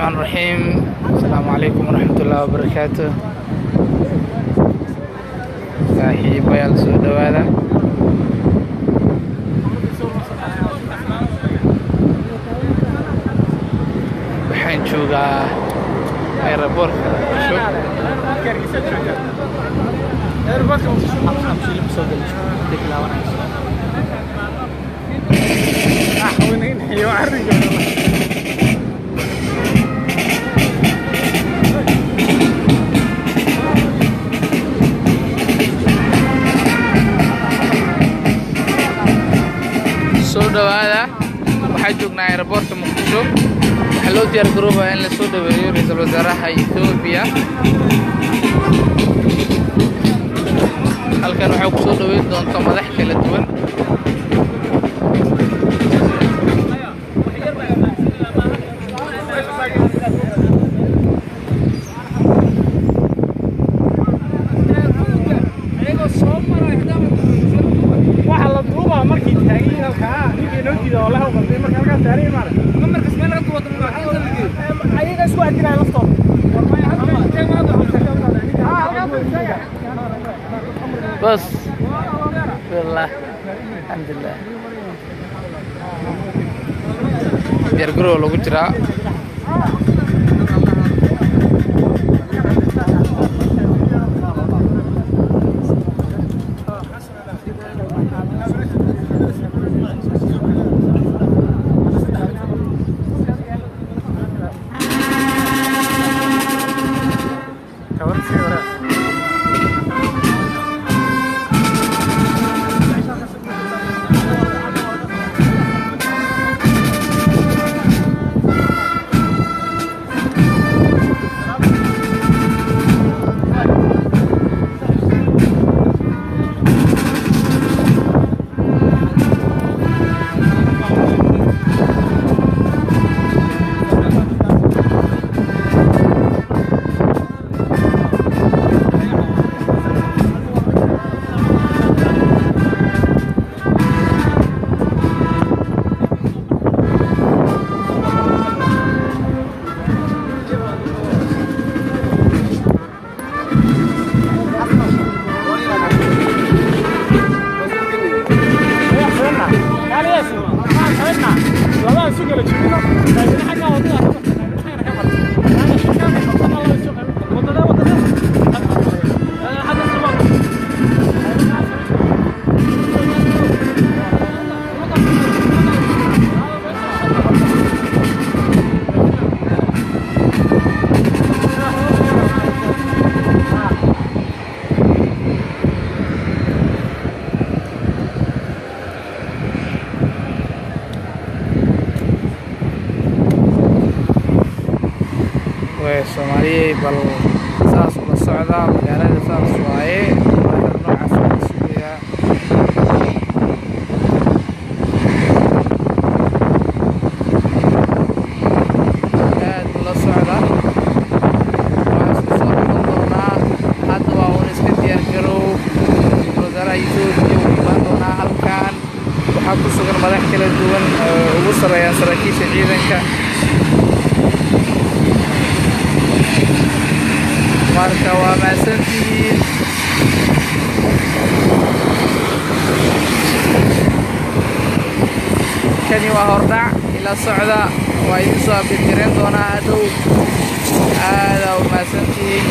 الرحمن الرحيم. السلام عليكم ورحمة الله وبركاته. صاحبي السود هذا waxaan joogaa aeroboortka soo dhawaada. waxaan joognaa aeroboortka Muqdisho. waxaa loo diyaar garoobayaa in la soo dhaweeyo ra'iisul wasaaraha Itoobiya. halkan waxaa ku soo dhaweyn doonta madax kala duwan. بس والله الحمد لله دير جرو لو جرا Soomaaliya bal saas u socda magaalada saas waaye noocaas suuqiya aad la socda waas soo doonaa hadda waa uu iska diyaar garow wadaara Itoobiya oo doonaa halkaan waxa ku sugan madax kala duwan ugu sareeyaan saraakiisha ciidanka. marka waa maasantiin kani waa hordhac ila socda waa idin soo abdirjireen doonaa hadhow aada u maasantiin.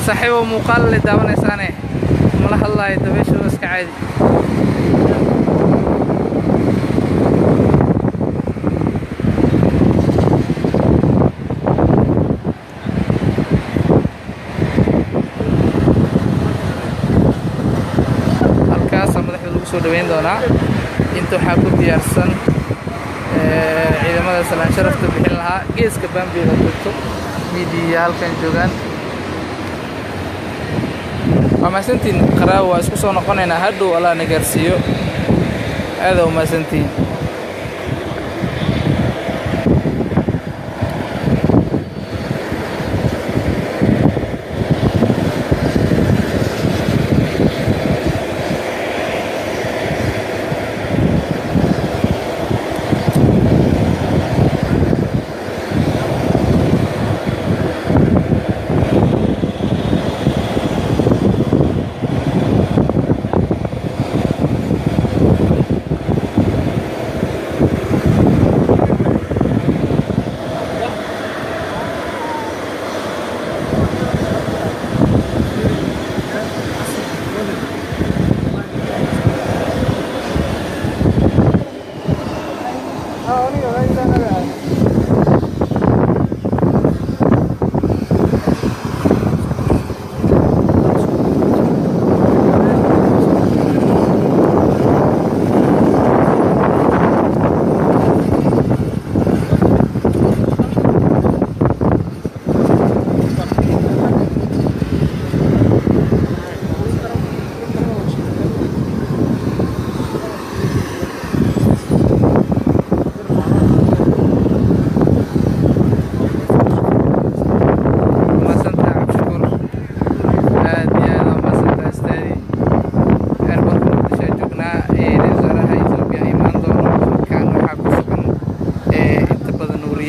صاحبه مقلد دابا نسانه والله الله يدبش بس كعادي. halkaas madaxda lagu soo dhaweyn doonaa inta waxa ku diyaarsan ciidamada salaan sharafta bixin lahaa geeska Bambeela dadku ميديا halkan joogan وما سنتين قراءة واسكسو نقونينا هادو ولا نقرسيو هذا وما سنتين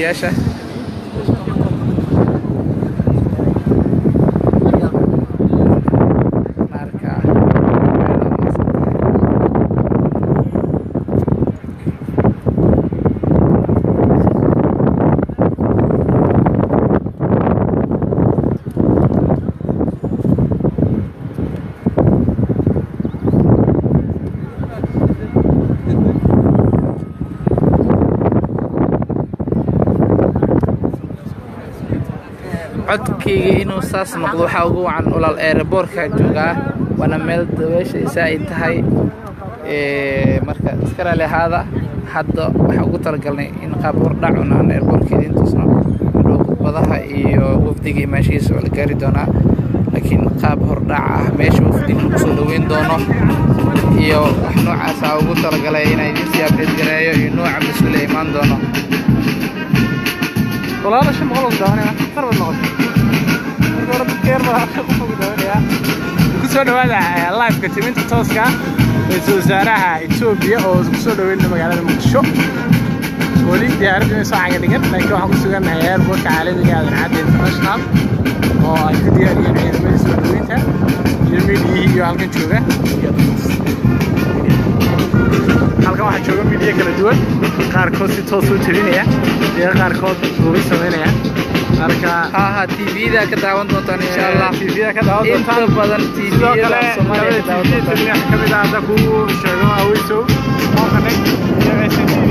ياشا codkayga inuu saas noqdo waxa ugu wacan ulal airportka jooga wana meel daweesha ay tahay marka iskara leehada hadda waxa ugu talagalnay in qaab hordhac aan airportkeedii intusno wadaha iyo wafdiga maashiisa wala gaari doona laakiin qaab hordhac ah meesha wafdiga ku soo dhaweyn doono iyo wax noocaas ah ugu talagalay inay idin siyaabid gareeyo iyo nooca mas'uul imaan doono والله شو مغلط ده أنا قرب النقطة. قرب الكيرة قفوا ده يا. كسر هذا اللايف كتيمين تتوسكا. وزارها إثيوبيا أو كسر وين مجال المكشو. ولي يعرف إنه صاع قديم لكن هو كسر كان هير بوك عالمي هذا عادي international. أو أكيد يعني من سوى دوينته. يميل يهالكن شوفه. halkan waxa jooga midiya kala duwan qaar kood si toos u tirinaya iyo qaar kood ugu sameynaya marka TV-da ka daawan doontaan insha Allah TV-da ka daawan doontaan inta badan TV-da Soomaaliya ka daawan doontaan kamid ah ku sheego aweyso oo connect iyo STV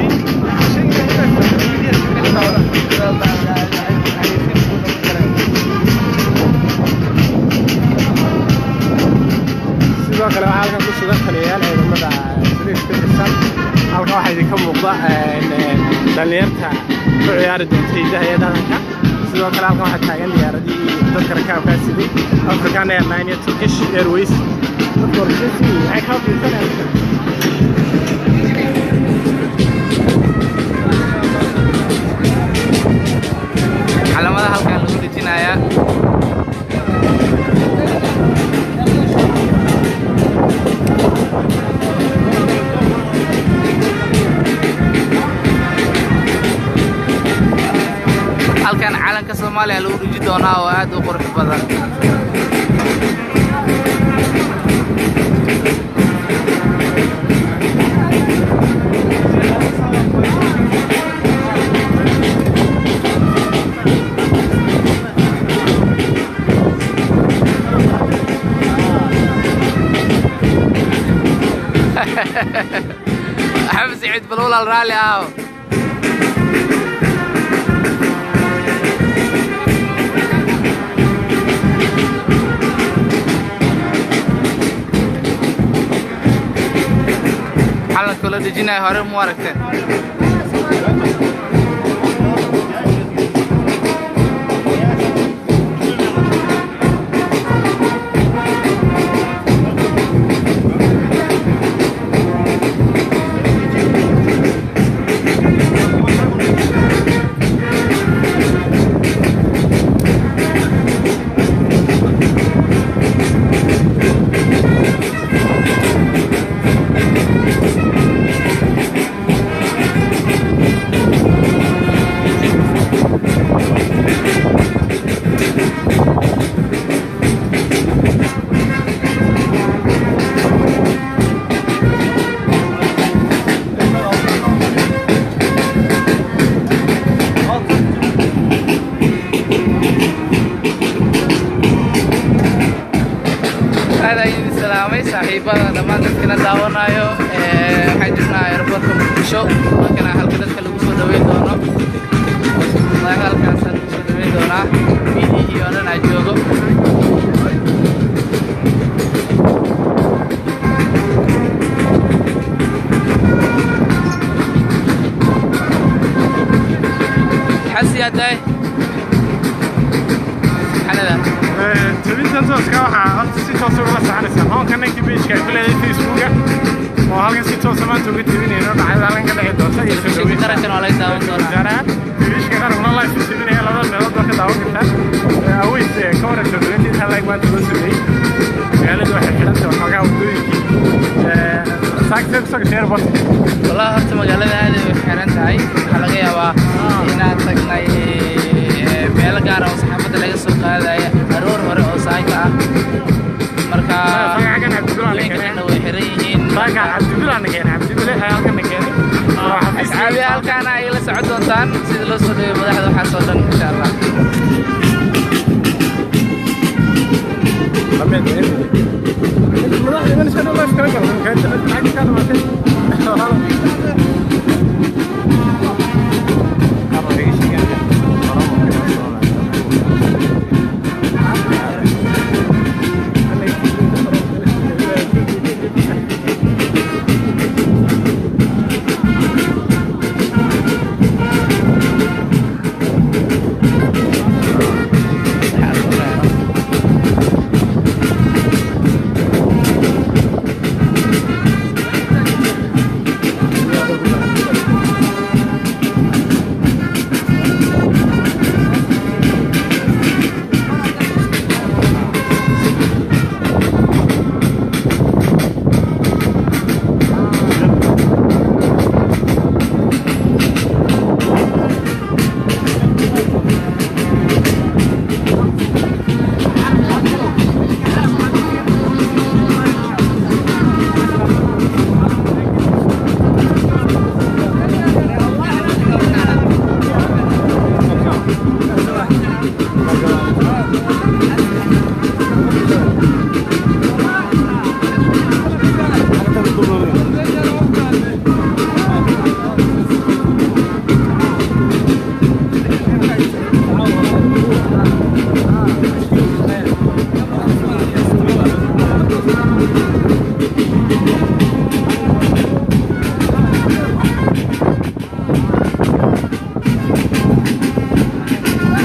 sidoo kale waxa halkan ku sugan taliyayaal ciidamada halkan waxaa idinka muuqda dhalinyarta ku ciyaari doonta hidaha iyo dhaqanka sidoo kale halkan waxaa taagan diyaaradii dadka rakaabkaa siday African Airlines iyo Turkish Airways dadka horseedsi waxay ka fiirsanayaan calamada halkan lagu dhejinayaa halkan calanka Soomaaliya lagu dhigi doonaa oo aad u qurux badan أحب سعيد بلولا الرالي أهو حالنا كله دجينا هرم مباركة saaxiibada dhammaan dadkana daawanayo waxaan joognaa airportka Muqdisho halkana halka dadka lagu soo dhaweyn doono halkaas lagu soo dhaweyn doonaa media iyo dhan ay joogo حسيتي حندا تبين تنتظر كواحد أنت توصل ولا سعنسة هون كنا كبيش كل هذه فيسبوك وهالك توصل ما تبي تبين هنا بعد ذلك كده يدوسه يسوي ترى كانوا على يداون زرع كبيش كده والله في تبين هلا لا لا كده كده أويس كورة تبين هلاك ما تدوسه يعني ده واحد كده وحاجة ودوي ساكت ساكت شير بس والله هرت مقالة هذه حيران تاعي حلقة يا هنا تقني مeel gaar ah oo saxaafadda laga soo qaadayo aroor hore oo saayka ah marka way xiran yihiin asxaabi halkaana ay la socon doontaan sida loo soo dhaweeyo madaxda waxaas oo dhan insha allah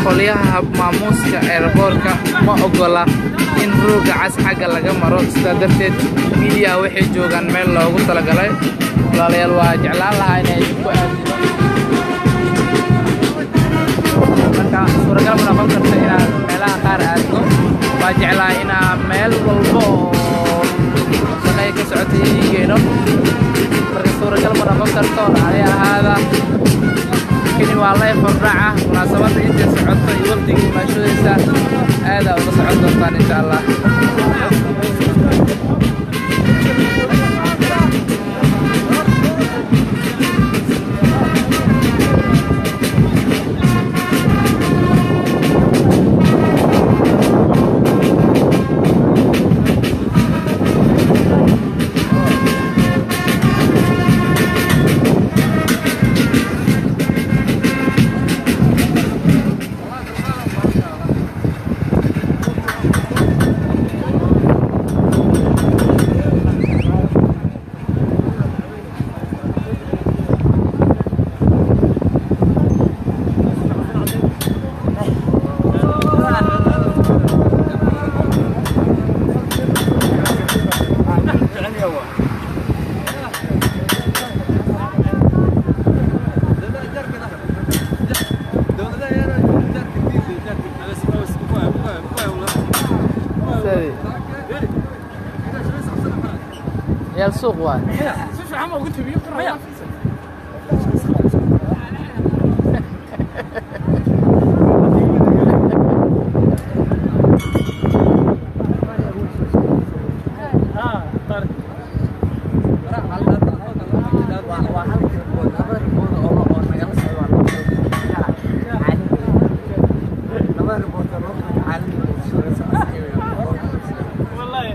qoliyaha maamuuska airportka ma ogola in ruuga cas xagga laga maro sida darteed media waxay joogan meel loogu talagalay walaalayaal waa jeclaan lahaa inay ku aadino marka suuragal ma noqon karta inaad meelaha qaar aadno waa jeclaa inaa meel walbo oo shaqay ka socotay geeno marka suuragal ma noqon karto ahaada كني والله فرعة مناسبة أنت سعدت يوردك ما شو يسا هذا وسعد الطان إن شاء الله يا السوق واحد شوف عم قلت بيقرا والله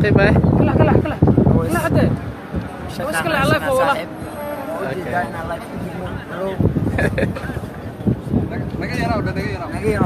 طيب ايه كلا عدد بس كلا على لايف والله نغيرو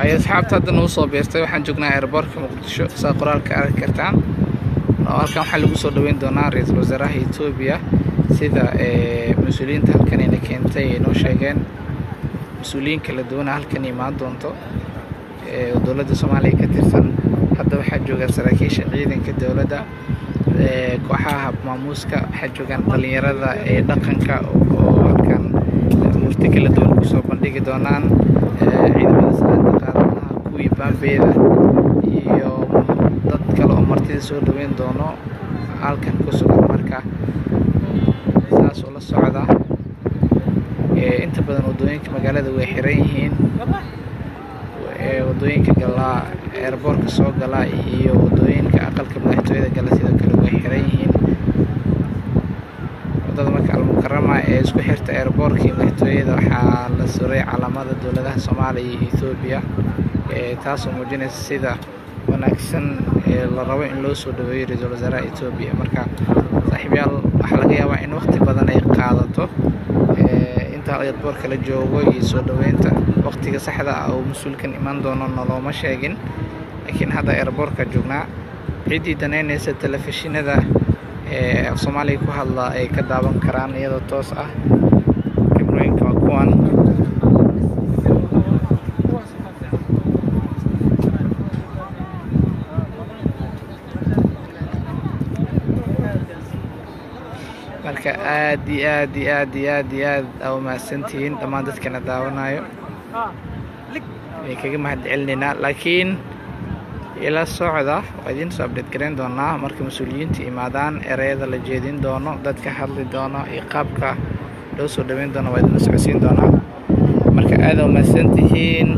asxaabta hadda noo soo beertay waxaan joognaa airportka Muqdisho saa qoraalka arki kartaan halkan waxaa lagu soo dhaweyn doonaa ra'iisul wasaaraha Itoobiya sida mas'uuliyiinta halkan ay keentay inoo sheegeen mas'uuliyiin kala duwan halkan imaan doonto dowladda Soomaaliya ka tirsan hadda waxaa jooga saraakiisha ciidanka dowladda kooxaha maamuuska waxaa joogaan dhalinyarada dhaqanka oo halkan murti kala duwan ku soo bandhigi doonaan ciidamada salaanta qaadanaha kuwii baambeeda iyo dad kale oo martida soo dhaweyn doono halkan ku sugan marka saas oo la socda inta badan wadooyinka magaalada way xiran yihiin wadooyinka galaa airportka soo gala iyo wadooyinka aqalka madaxtooyada gala sidoo kale way xiran yihiin wadada marka al-mukarrama ee isku xirta airportka iyo madaxtooyada waxaa la suray calaamada dowladaha Soomaaliya iyo Itoobiya taas oo muujinaysa sida wanaagsan la rabo in loo soo dhaweeyo ra'iisul wasaaraha Itoobiya marka saaxiibayaal waxa laga yaabaa in waqti badan ay qaadato inta airportka la joogo iyo soo dhaweynta waqtiga saxda ah oo mas'uulkan iman doono looma sheegin laakiin hadda airportka joognaa cidii daneynaysa telefishinada Soomaaliya ku hadla ay ka daawan karaan iyadoo toos ah kamerooyinka kuwan marka aad oo maasantiin dhammaan dadkana daawanayo kaga mahadcelinayna laakiin ila socda waa idin soo update gareyn doonaa marka mas'uuliyiinta imaadaan ereyada la jeedin doono dadka hadli doono iyo qaabka loo soo dhaweyn doono waa idin socodsiin doonaa marka aad oo maasantiin